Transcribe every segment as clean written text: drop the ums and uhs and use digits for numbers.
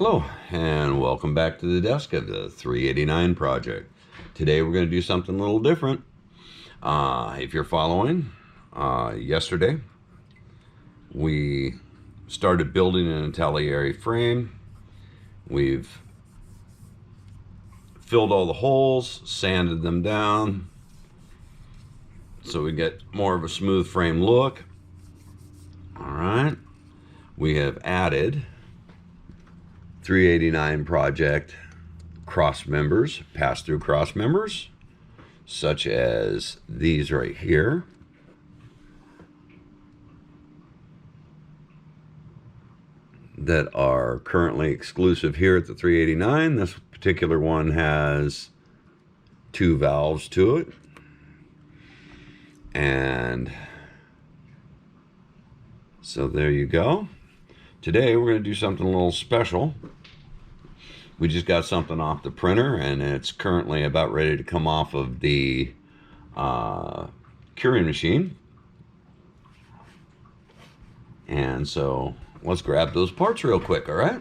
Hello and welcome back to the desk of the 389 project. Today we're going to do something a little different. If you're following, yesterday we started building an Atelier frame. We've filled all the holes, sanded them down so we get more of a smooth frame look. Alright, we have added 389 project cross members, pass-through cross members, such as these right here. That are currently exclusive here at the 389. This particular one has 2 valves to it. And so there you go. Today we're going to do something a little special. We just got something off the printer and it's currently about ready to come off of the curing machine. And so let's grab those parts real quick, all right?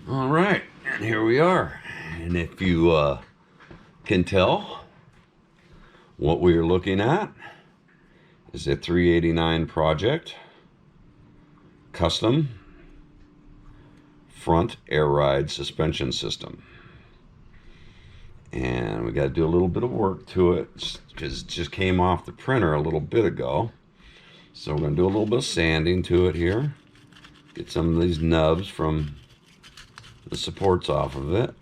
All right, and here we are. And if you can tell, what we are looking at is a 389 project custom front air ride suspension system. And we got to do a little bit of work to it because it just came off the printer a little bit ago. So we're going to do a little bit of sanding to it here. Get some of these nubs from the supports off of it.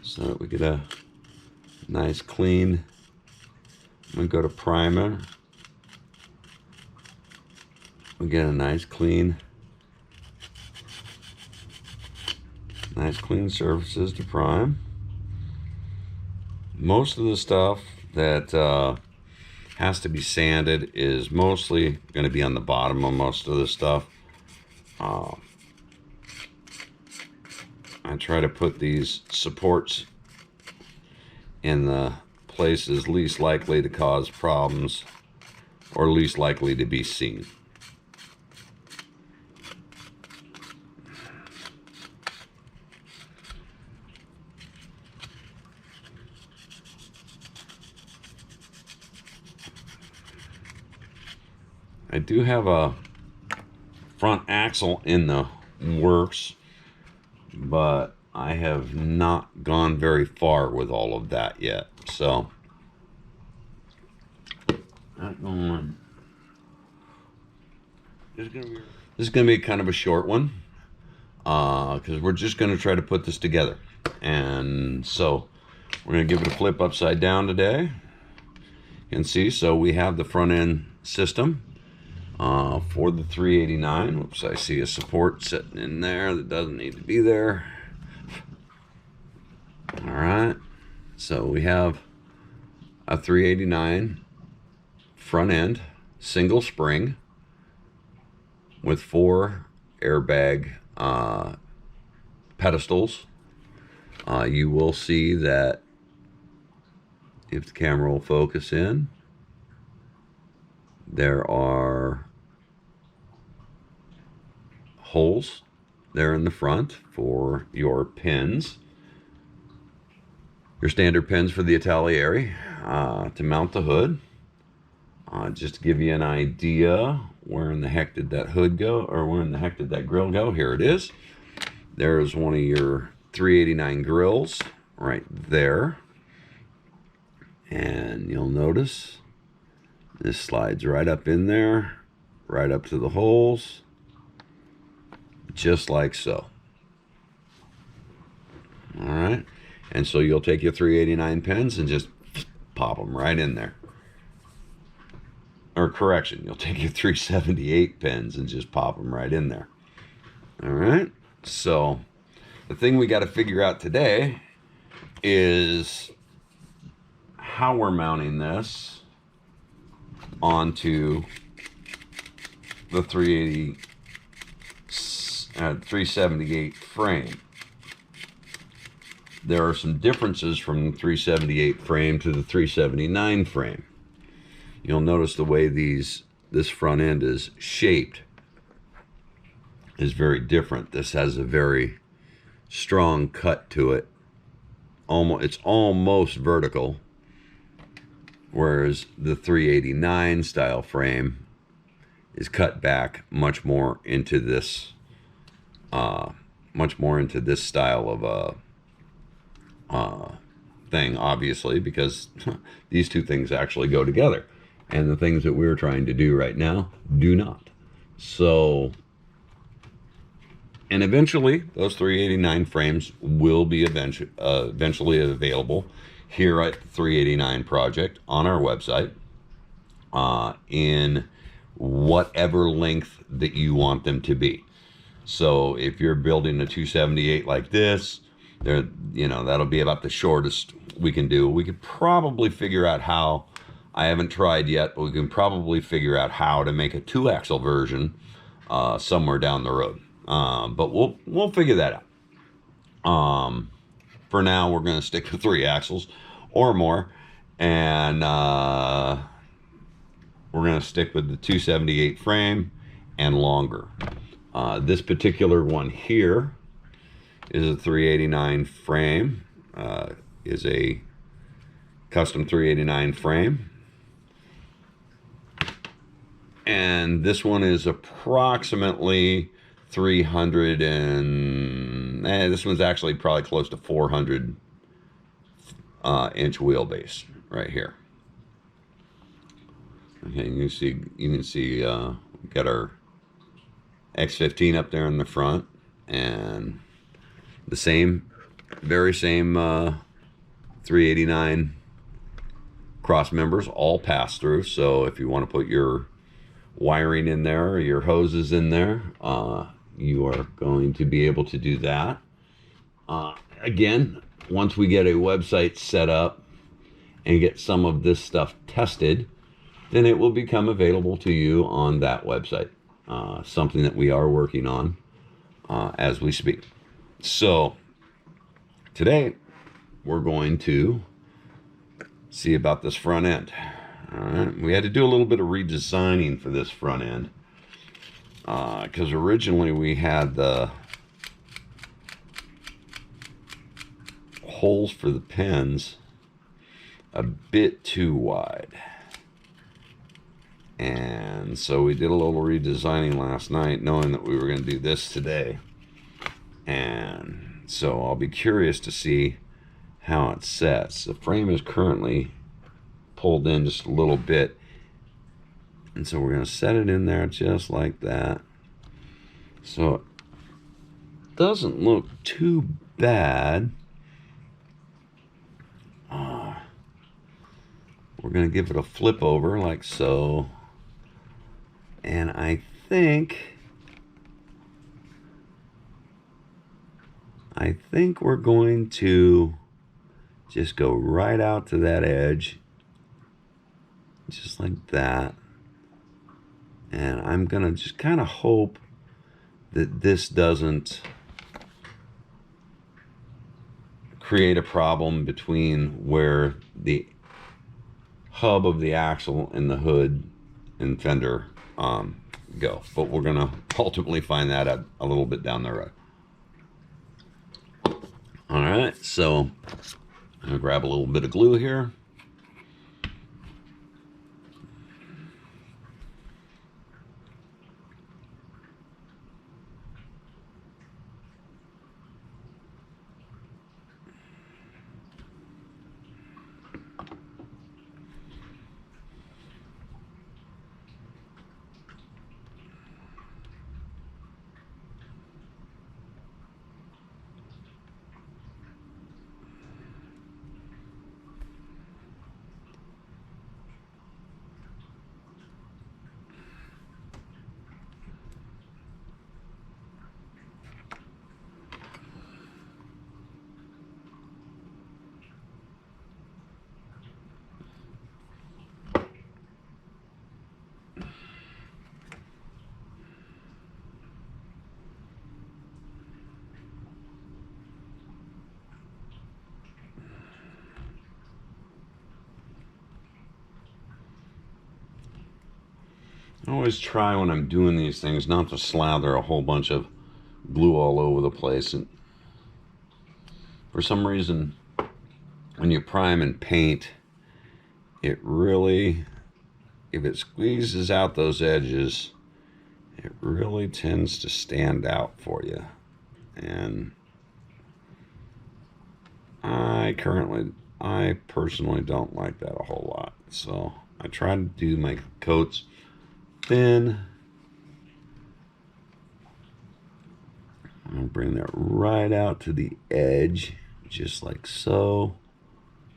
So that we get a nice clean, we go to primer. We get a nice clean surfaces to prime. Most of the stuff that has to be sanded is mostly going to be on the bottom of most of the stuff. I try to put these supports in the places least likely to cause problems or least likely to be seen. I do have a front axle in the works, but I have not gone very far with all of that yet. So this is going to be kind of a short one because we're just going to try to put this together. And so we're going to give it a flip upside down today. You can see, so we have the front end system for the 389. Whoops, I see a support sitting in there that doesn't need to be there. All right, so we have a 389 front end single spring with 4 airbag pedestals. You will see that if the camera will focus in, there are holes there in the front for your pins, your standard pins for the Atelier to mount the hood. Just to give you an idea, where in the heck did that hood go, or where in the heck did that grill go? Here it is. There's one of your 389 grills right there. And you'll notice this slides right up in there. right up to the holes, just like so. All right, and so you'll take your 389 pins and just pop them right in there. Or correction, you'll take your 378 pins and just pop them right in there. All right, so the thing we got to figure out today is how we're mounting this onto the 378 frame. There are some differences from the 378 frame to the 379 frame. You'll notice the way this front end is shaped is very different. This has a very strong cut to it. It's almost vertical, whereas the 389 style frame is cut back much more into this style of a thing, obviously, because these two things actually go together, and the things that we're trying to do right now do not. So, and eventually those 389 frames will be eventually available here at the 389 Project on our website in whatever length that you want them to be. So if you're building a 278 like this, that'll be about the shortest we can do. We could probably figure out how, I haven't tried yet, but we can probably figure out how to make a 2-axle version somewhere down the road. But we'll figure that out. For now, we're going to stick to 3 axles or more, and we're going to stick with the 278 frame and longer. This particular one here is a 389 frame, is a custom 389 frame. And this one is approximately 300 and this one's actually probably close to 400 inch wheelbase right here. Okay, you can see we've got our X15 up there in the front, and the very same 389 cross members all pass through. So if you want to put your wiring in there or your hoses in there, you are going to be able to do that. Again, once we get a website set up and get some of this stuff tested, then it will become available to you on that website. Something that we are working on as we speak. So today we're going to see about this front end. All right, we had to do a little bit of redesigning for this front end because originally we had the holes for the pins a bit too wide, and so we did a little redesigning last night, knowing that we were going to do this today. And so I'll be curious to see how it sets. The frame is currently pulled in just a little bit, and so we're going to set it in there just like that, so it doesn't look too bad. We're going to give it a flip over like so, and I think we're going to just go right out to that edge, just like that. And I'm going to just kind of hope that this doesn't create a problem between where the hub of the axle and the hood and fender go. But we're going to ultimately find that out a little bit down the road. All right, so I'm going to grab a little bit of glue here. I always try when I'm doing these things not to slather a whole bunch of glue all over the place. And for some reason, when you prime and paint, it really, if it squeezes out those edges, it really tends to stand out for you. And I personally don't like that a whole lot. So I try to do my coats thin. I'm going to bring that right out to the edge, just like so.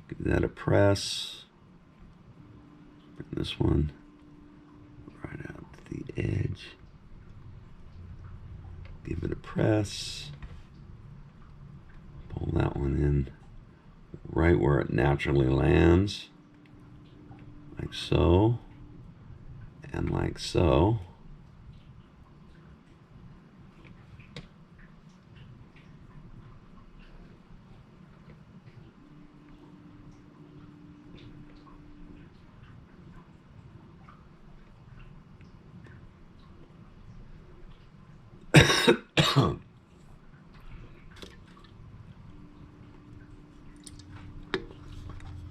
Give that a press. Bring this one right out to the edge. Give it a press. Pull that one in right where it naturally lands, like so, and like so.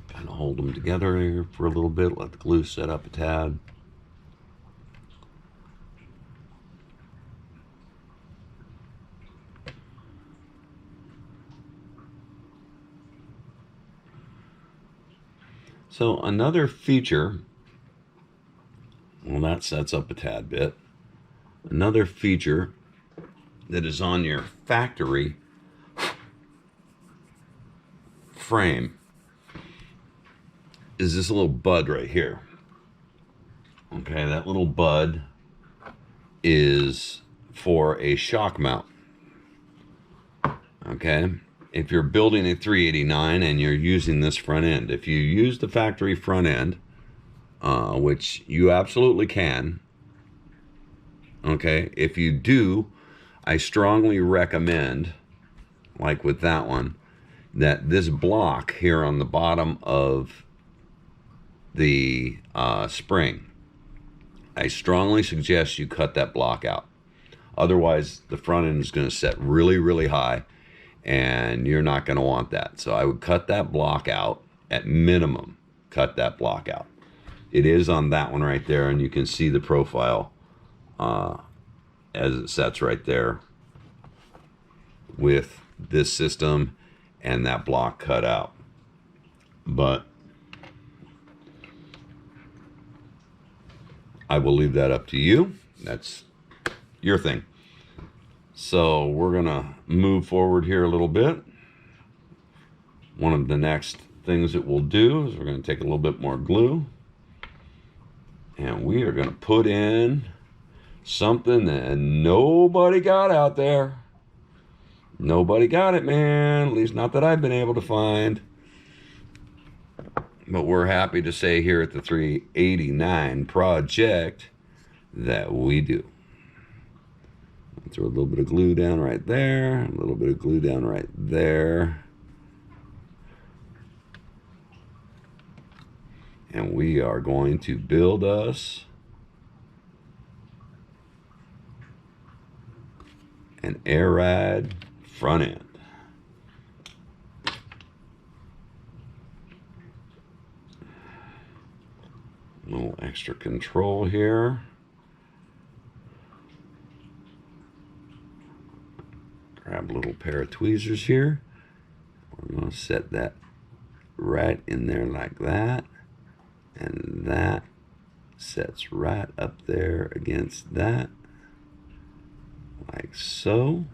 Kind of hold them together here for a little bit, let the glue set up a tad. So another feature, well, that sets up a tad bit. Another feature that is on your factory frame is this little bud right here. Okay, that little bud is for a shock mount. Okay, if you're building a 389 and you're using this front end, if you use the factory front end, which you absolutely can, okay, if you do, I strongly recommend, like with that one, that this block here on the bottom of the spring, I strongly suggest you cut that block out. Otherwise, the front end is going to set really, really high, and you're not going to want that. So I would cut that block out. At minimum, cut that block out. It is on that one right there, and you can see the profile as it sets right there with this system and that block cut out. But I will leave that up to you. That's your thing. So we're gonna move forward here a little bit. One of the next things that we'll do is we're gonna take a little bit more glue, and we are gonna put in something that nobody got out there. Nobody got it, man. At least not that I've been able to find. But we're happy to say here at the 389 project that we do. Throw a little bit of glue down right there, a little bit of glue down right there. And we are going to build us an air ride front end. A little extra control here. Grab a little pair of tweezers here. We're going to set that right in there like that. And that sets right up there against that. Like so.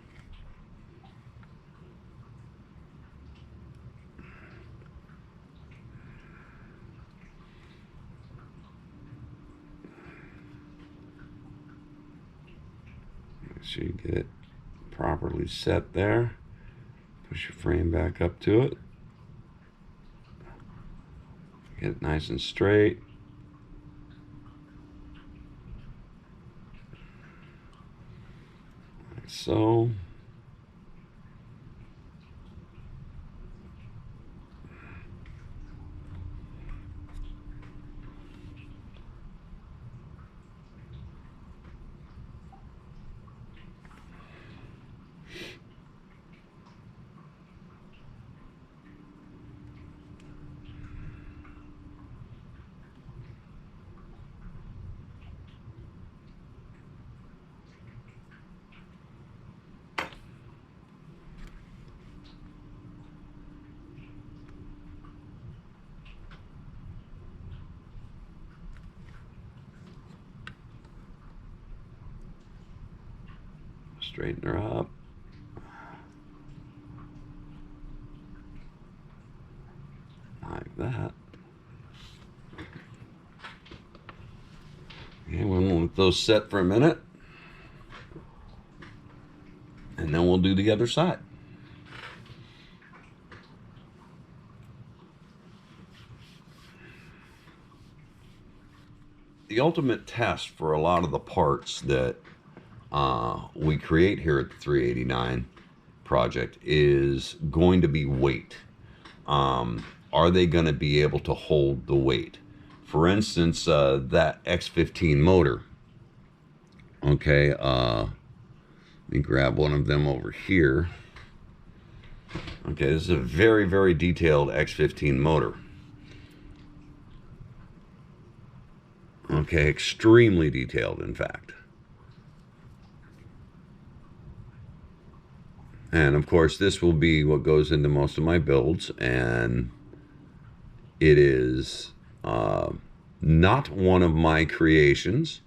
Make sure you get it properly set there. Push your frame back up to it. Get it nice and straight. Like so. Straighten her up. Like that. Okay, we'll let those set for a minute. And then we'll do the other side. The ultimate test for a lot of the parts that we create here at the 389 project is going to be weight. Are they going to be able to hold the weight? For instance, that X15 motor. Okay, let me grab one of them over here. Okay, this is a very, very detailed X15 motor. Okay, extremely detailed, in fact. And of course, this will be what goes into most of my builds, and it is not one of my creations.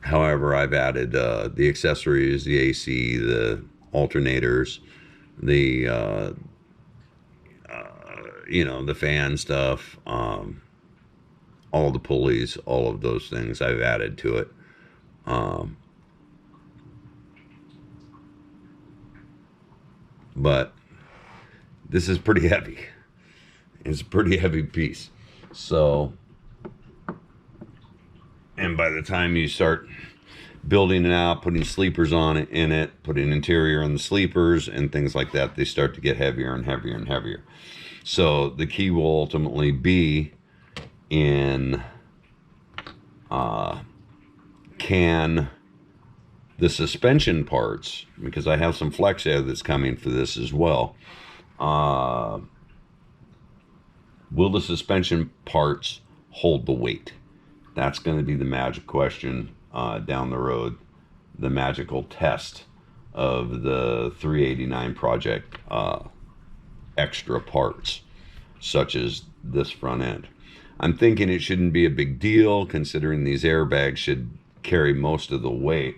However, I've added the accessories, the AC, the alternators, the you know, the fan stuff, all the pulleys, all of those things I've added to it. But this is pretty heavy. It's a pretty heavy piece. So, and by the time you start building it out, putting sleepers on it, in it, putting interior on the sleepers and things like that, they start to get heavier and heavier and heavier. So the key will ultimately be in can the suspension parts, because I have some flex air that's coming for this as well, will the suspension parts hold the weight? That's going to be the magic question down the road, the magical test of the 389 project extra parts, such as this front end. I'm thinking it shouldn't be a big deal, considering these airbags should carry most of the weight.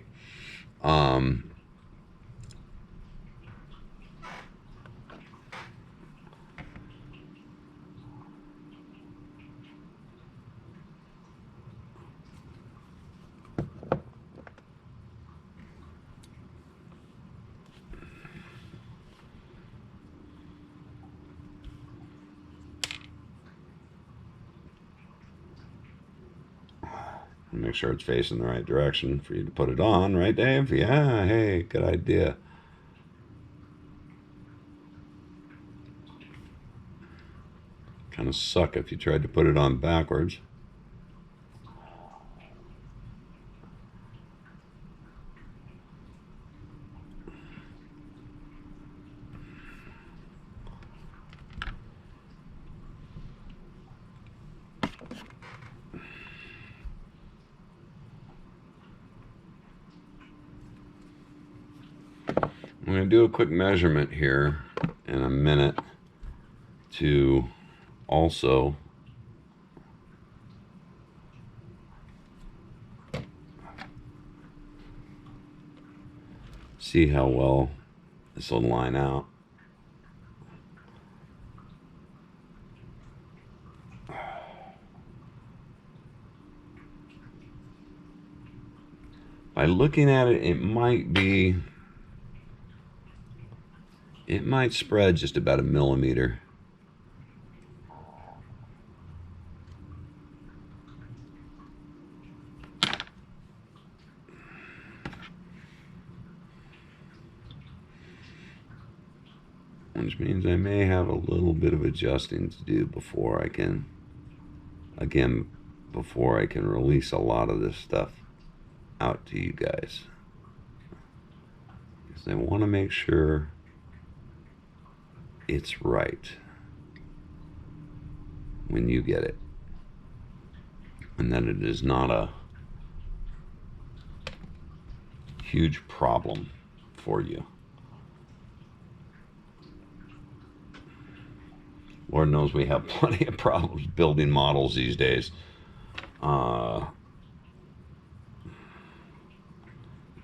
Make sure it's facing the right direction for you to put it on, right, Dave? Yeah, hey, good idea. Kind of suck if you tried to put it on backwards. I'm going to do a quick measurement here in a minute to also see how well this will line out. By looking at it, it might spread just about 1 millimeter. Which means I may have a little bit of adjusting to do before I can, again, before I can release a lot of this stuff out to you guys. Because I want to make sure it's right when you get it, and that it is not a huge problem for you. Lord knows we have plenty of problems building models these days.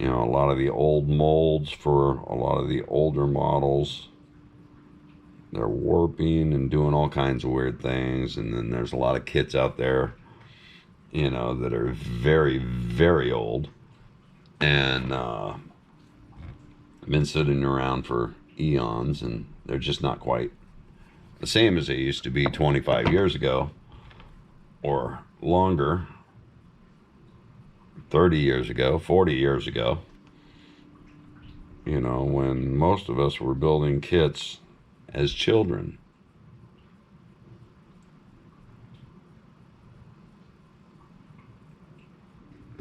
You know, a lot of the old molds for a lot of the older models, they're warping and doing all kinds of weird things. And then there's a lot of kits out there, you know, that are very, very old and been sitting around for eons, and they're just not quite the same as they used to be 25 years ago or longer, 30 years ago, 40 years ago. You know, when most of us were building kits as children.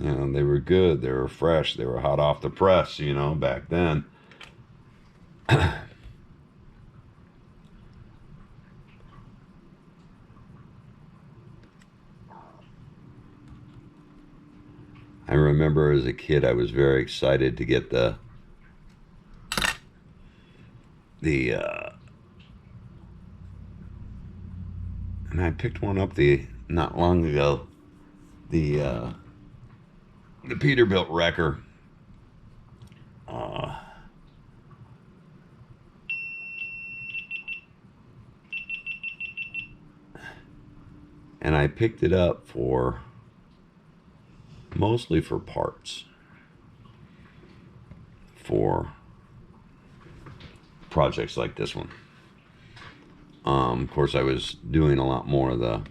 You know, they were good, they were fresh, they were hot off the press, you know, back then. I remember as a kid, I was very excited to get and I picked one up not long ago, the Peterbilt Wrecker. Uh, and I picked it up mostly for parts, for projects like this one. Of course, I was doing a lot more of the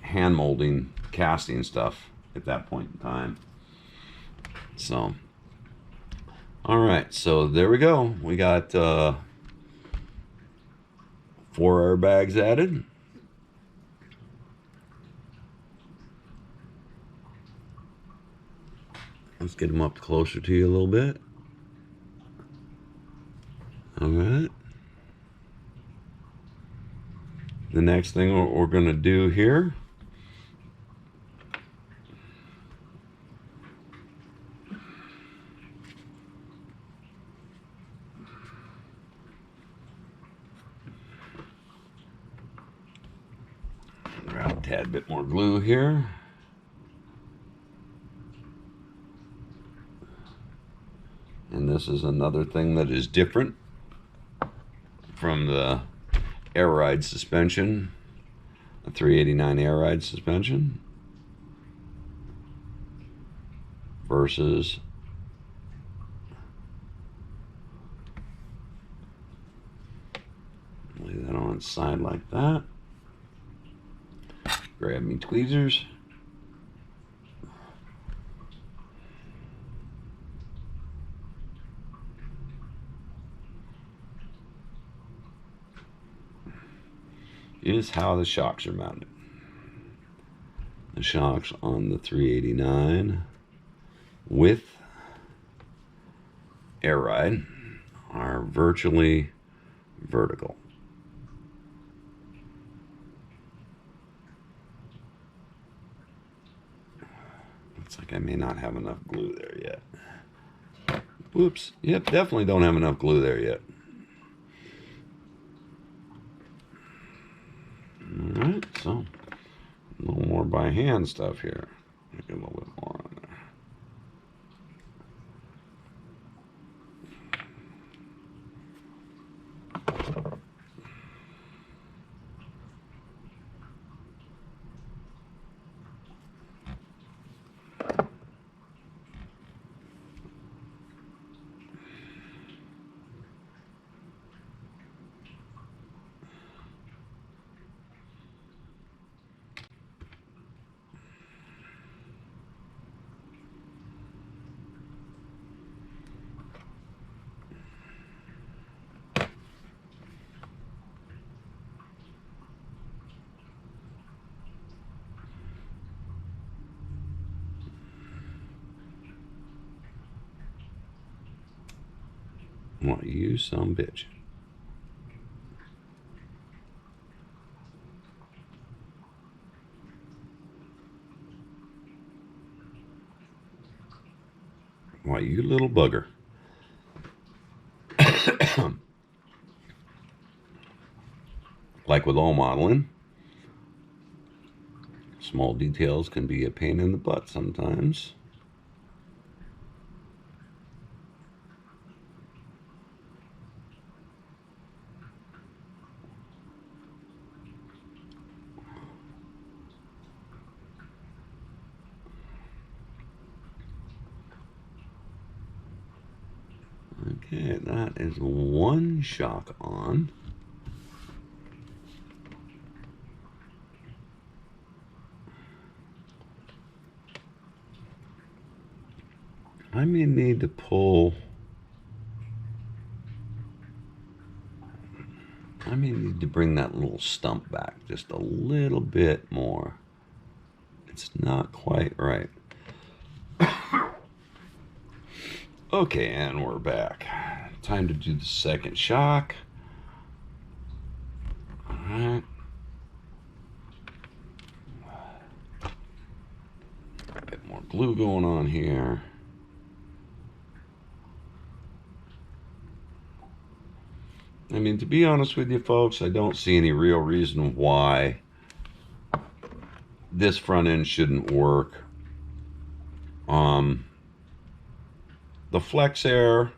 hand molding, casting stuff at that point in time. So, all right, so there we go. We got 4 airbags added. Let's get them up closer to you a little bit. All right. The next thing we're going to do here grab a tad bit more glue here. And this is another thing that is different from the air ride suspension, a 389 air ride suspension versus lay that on its side like that. Grab me tweezers. Is how the shocks are mounted. The shocks on the 389 with air ride are virtually vertical. Looks like I may not have enough glue there yet. Whoops. Yep, definitely don't have enough glue there yet. Alright, so a little more by hand stuff here. Make a little bit more on there. Well, you some bitch. Why, you little bugger. Like with all modeling, Small details can be a pain in the butt sometimes. Okay, that is one shock on. I may need to pull. I may need to bring that little stump back just a little bit more. It's not quite right. Okay, and we're back. Time to do the second shock. All right. A bit more glue going on here. I mean, to be honest with you folks, I don't see any real reason why this front end shouldn't work. The Flex Air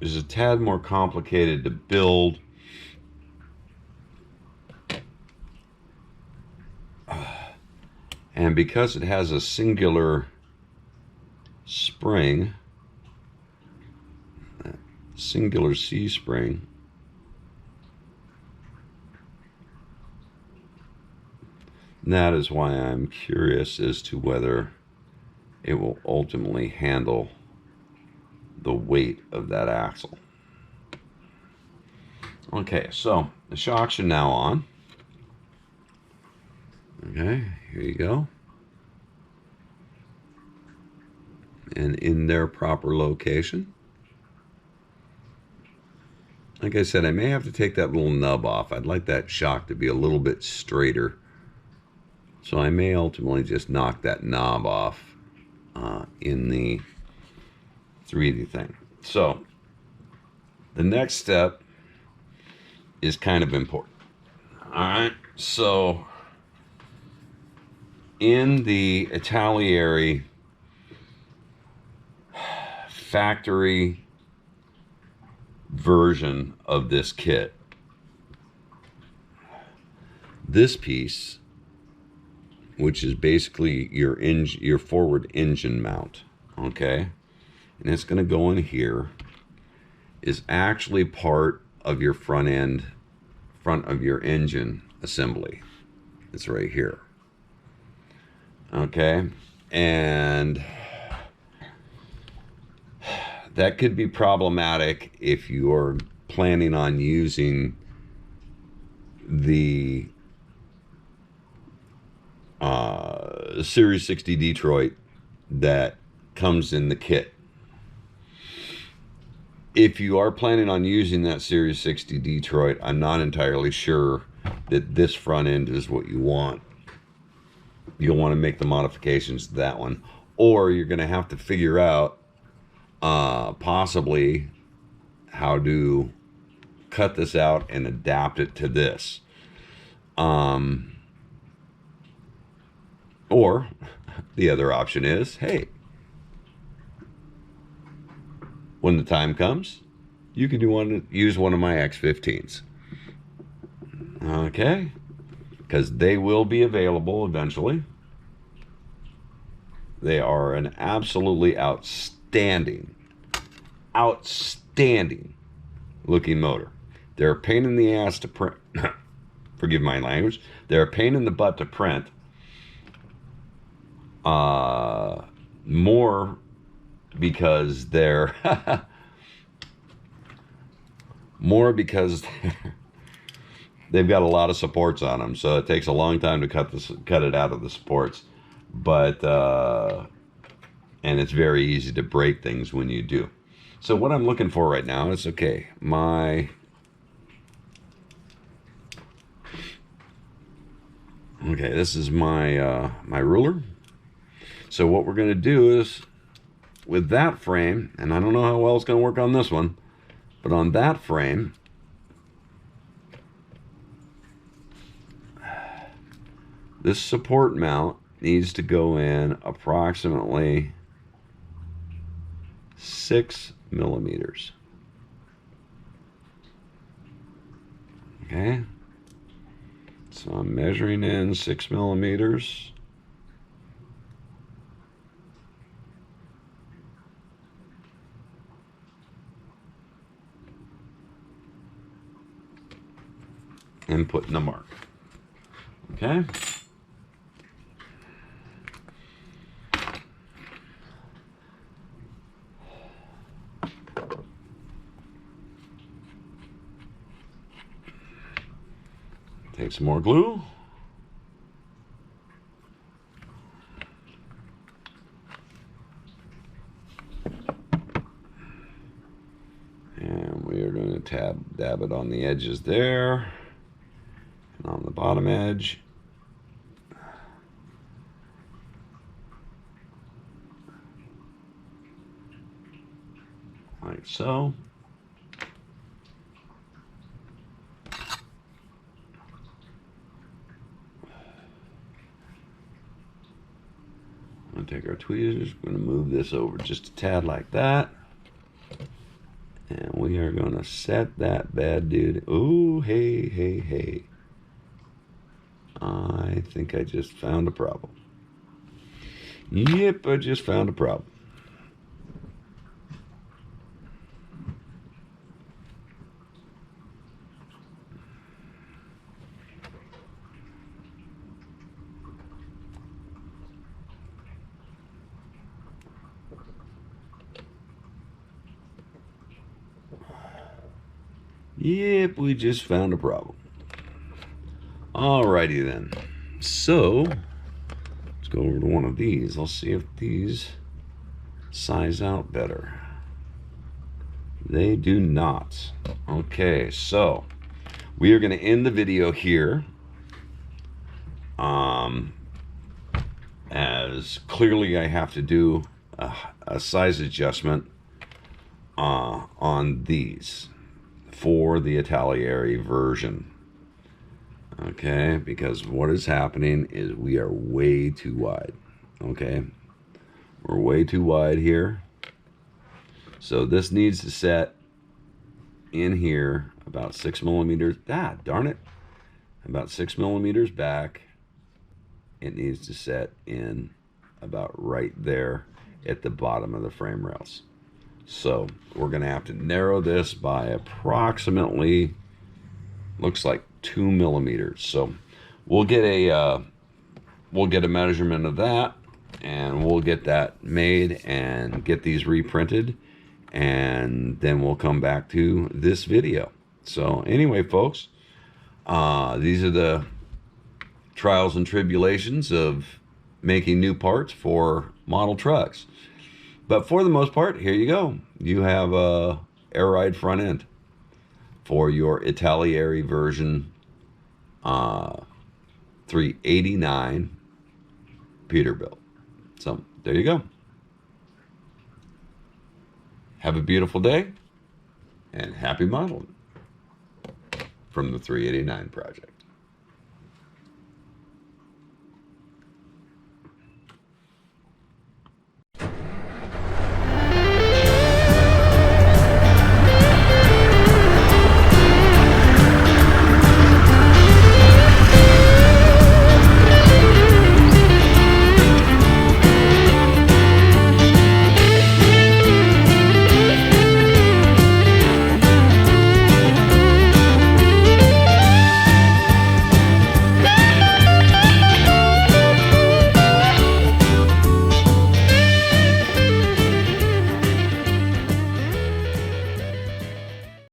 is a tad more complicated to build. And because it has a singular spring, singular C spring, that is why I'm curious as to whether it will ultimately handle the weight of that axle. Okay, so the shocks are now on. Okay, here you go. And in their proper location. Like I said, I may have to take that little nub off. I'd like that shock to be a little bit straighter. So I may ultimately just knock that knob off in the 3D thing. So the next step is kind of important. All right, so in the Italieri factory version of this kit, this piece, which is basically your forward engine mount, okay, and it's going to go in here, is actually part of your front of your engine assembly. It's right here, okay, and that could be problematic if you're planning on using the Series 60 Detroit that comes in the kit. If you are planning on using that Series 60 Detroit, I'm not entirely sure that this front end is what you want. You'll want to make the modifications to that one, or you're going to have to figure out possibly how to cut this out and adapt it to this. Or the other option is, hey, when the time comes, you can use one of my X15s. Okay? Because they will be available eventually. They are an absolutely outstanding looking motor. They're a pain in the ass to print. Forgive my language. They're a pain in the butt to print. More because they're they've got a lot of supports on them, so it takes a long time to cut it out of the supports. But and it's very easy to break things when you do. So what I'm looking for right now is, okay, this is my my ruler. So what we're going to do is, with that frame, and I don't know how well it's going to work on this one, but on that frame, this support mount needs to go in approximately 6 millimeters. Okay, so I'm measuring in 6 millimeters. And putting the mark. Okay. Take some more glue. And we are going to dab it on the edges there. And on the bottom edge. Like so. I'm going to take our tweezers, we're going to move this over just a tad like that. And we are going to set that bad dude. Ooh, hey, hey, hey. I think I just found a problem. Yep, I just found a problem. Yep, we just found a problem. Alrighty then. So, let's go over to one of these. I'll see if these size out better. They do not. Okay, so we are going to end the video here. As clearly I have to do a size adjustment on these for the Itagliere version. Okay, because what is happening is we are way too wide. Okay, we're way too wide here. So this needs to set in here about 6 millimeters. Ah, darn it. About 6 millimeters back. It needs to set in about right there at the bottom of the frame rails. So we're going to have to narrow this by approximately, looks like 2 millimeters. So we'll get a measurement of that, and we'll get that made and get these reprinted, and then we'll come back to this video. So anyway, folks, these are the trials and tribulations of making new parts for model trucks. But for the most part, here you go. You have a air ride front end for your Itagliere version 389 Peterbilt. So there you go. Have a beautiful day and happy modeling from the 389 project.